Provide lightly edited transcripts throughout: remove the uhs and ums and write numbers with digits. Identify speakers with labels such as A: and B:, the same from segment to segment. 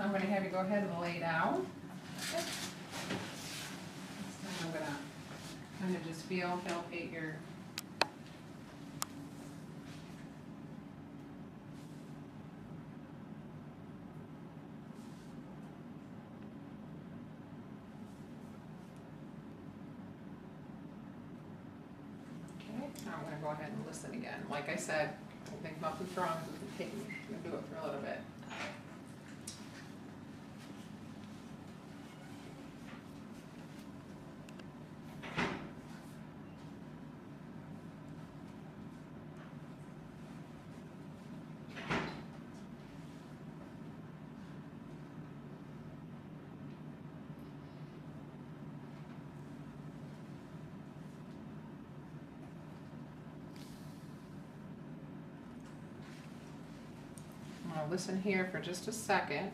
A: I'm going to have you go ahead and lay down. Okay. I'm going to kind of just palpate your now I'm going to go ahead and listen again. Like I said, don't think nothing's wrong with the pain. I'm going to do it for a little bit. I'll listen here for just a second.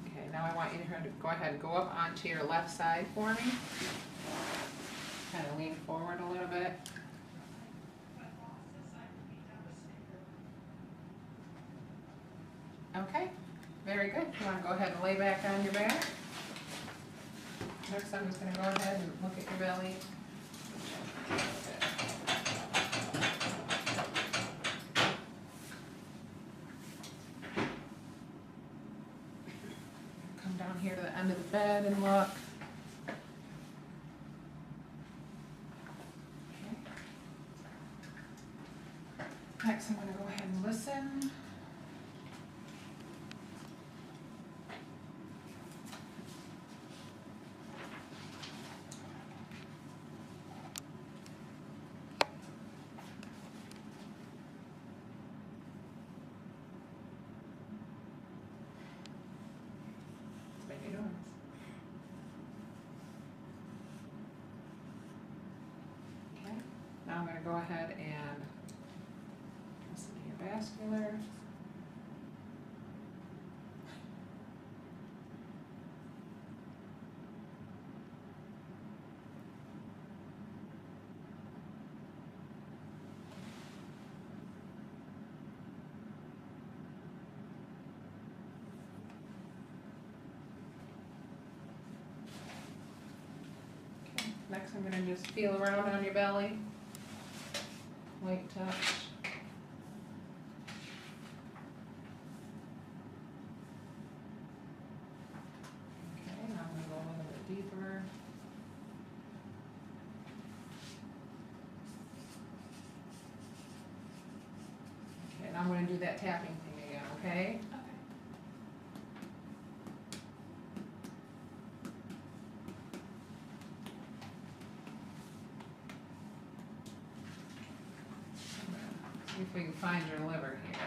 A: Okay, now I want you to go ahead and go up onto your left side for me. Kind of lean forward a little bit. Okay, very good. You want to go ahead and lay back on your back. Next, I'm just going to go ahead and look at your belly. Down here to the end of the bed and look. Okay. Next, I'm going to go ahead and listen. Now I'm going to go ahead and listen to your vascular. Okay. Next I'm going to just feel around on your belly. Light touch. Okay, now I'm going to go a little bit deeper. Okay, now I'm going to do that tapping thing again, okay? See if we can find your liver here.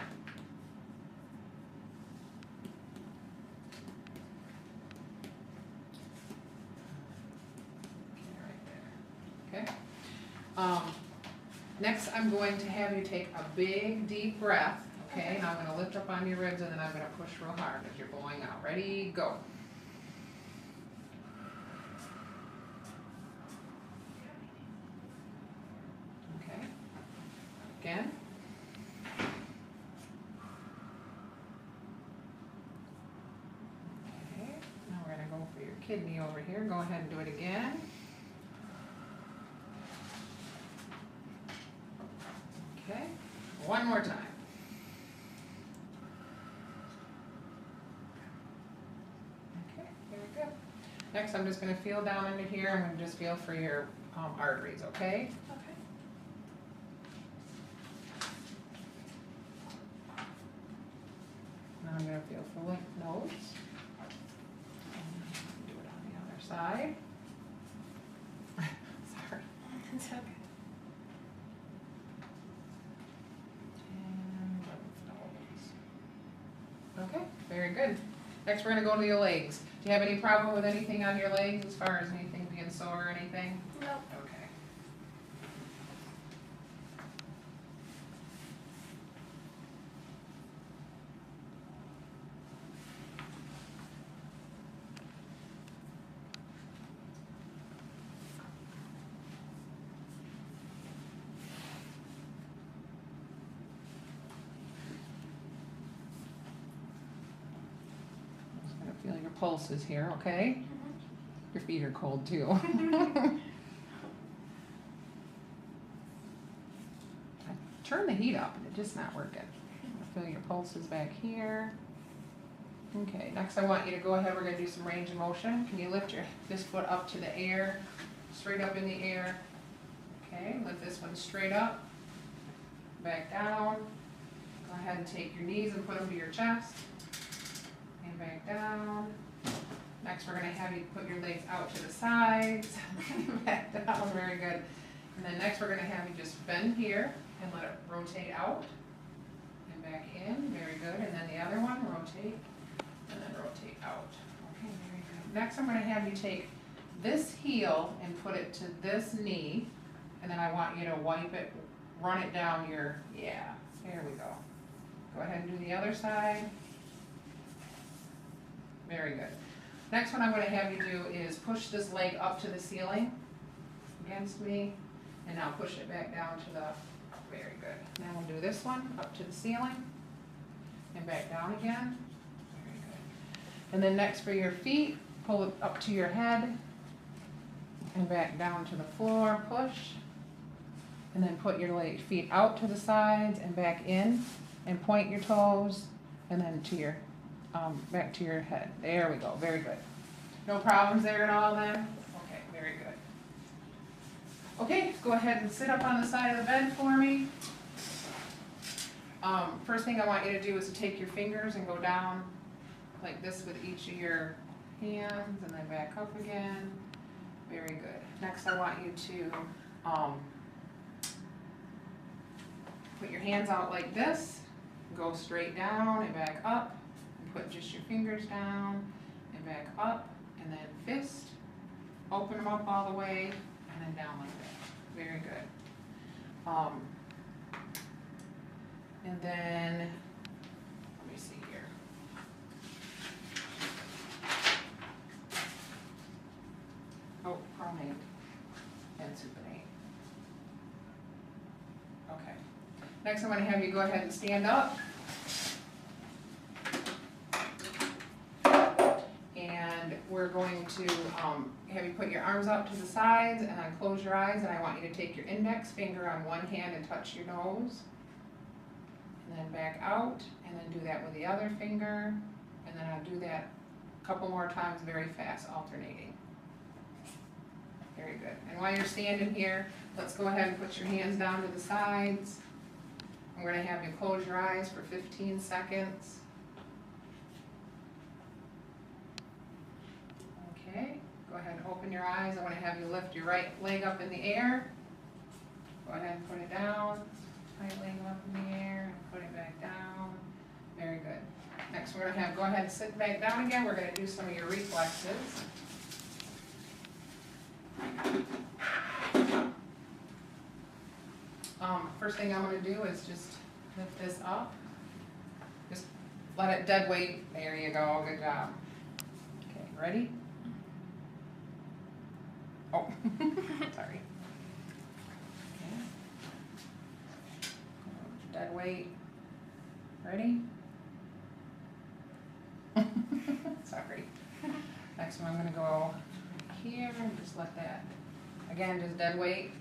A: Okay, right there. Okay. Next, I'm going to have you take a big, deep breath. Okay, and I'm going to lift up on your ribs, and then I'm going to push real hard as you're blowing out. Ready? Go. Okay. Again. For your kidney over here. Go ahead and do it again. Okay, one more time. Okay, very good. Next, I'm just going to feel down into here. I'm going to just feel for your arteries, okay?
B: Okay.
A: Now I'm going to feel for lymph nodes. Side. Sorry.
B: It's okay.
A: And okay, very good. Next, we're going to go to your legs. Do you have any problem with anything on your legs as far as anything being sore or anything?
B: No.
A: Okay. Feel your pulses here, okay? Your feet are cold too. Turn the heat up and it's just not working. Feel your pulses back here. Okay, next I want you to go ahead, we're gonna do some range of motion. Can you lift this foot up to the air, straight up in the air? Okay, lift this one straight up, back down. Go ahead and take your knees and put them to your chest, and back down. Next we're gonna have you put your legs out to the sides, back down, very good. And then next we're gonna have you just bend here and let it rotate out, and back in, very good. And then the other one, rotate, and then rotate out. Okay, very good. Next I'm gonna have you take this heel and put it to this knee, and then I want you to wipe it, run it down your, yeah, there we go. Go ahead and do the other side. Very good. Next one I'm going to have you do is push this leg up to the ceiling against me, and now push it back down to the, very good. Now we'll do this one up to the ceiling and back down again. Very good. And then next for your feet, pull it up to your head and back down to the floor, push. And then put your feet out to the sides and back in, and point your toes, and then to your back to your head. There we go. Very good. No problems there at all then? Okay, very good. Okay, go ahead and sit up on the side of the bed for me. First thing I want you to do is to take your fingers and go down like this with each of your hands, and then back up again. Very good. Next I want you to put your hands out like this, go straight down and back up, and put just your fingers down and back up, and then fist, open them up all the way, and then down like that. Very good. And then, let me see here. Oh, pronate and supinate. Okay. Next, I'm going to have you go ahead and stand up. And we're going to have you put your arms out to the sides and then close your eyes. And I want you to take your index finger on one hand and touch your nose. And then back out. And then do that with the other finger. And then I'll do that a couple more times very fast, alternating. Very good. And while you're standing here, let's go ahead and put your hands down to the sides. I'm going to have you close your eyes for 15 seconds. Okay, go ahead and open your eyes. I want to have you lift your right leg up in the air. Go ahead and put it down. Right leg up in the air and put it back down. Very good. Next we're going to have, go ahead and sit back down again. We're going to do some of your reflexes. First thing I'm going to do is just lift this up. Just let it dead weight. There you go. Good job. Okay, ready? Oh, sorry. Okay. Dead weight. Ready? Sorry. Next one I'm going to go here and just let that, again, just dead weight.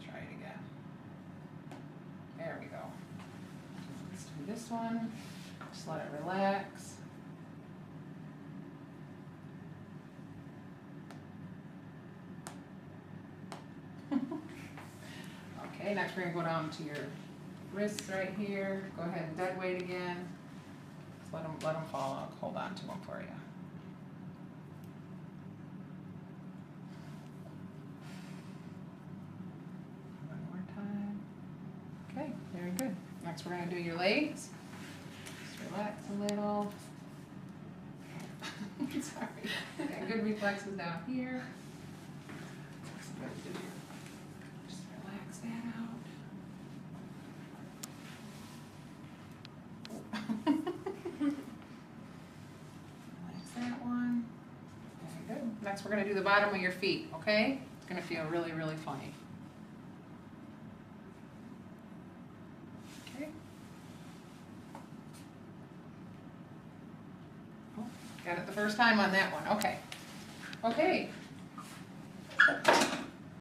A: Try it again. There we go. Let's do this one. Just let it relax. Okay, next we're going to go down to your wrists right here. Go ahead and dead weight again. Just let them fall. I'll hold on to them for you. One more time. Okay, very good. Next we're going to do your legs. Just relax a little. Sorry. Okay, good reflexes down here. Just relax that out. Relax that one. Very good. Next we're going to do the bottom of your feet, okay? It's going to feel really, really funny. Okay. Got it the first time on that one, okay. Okay,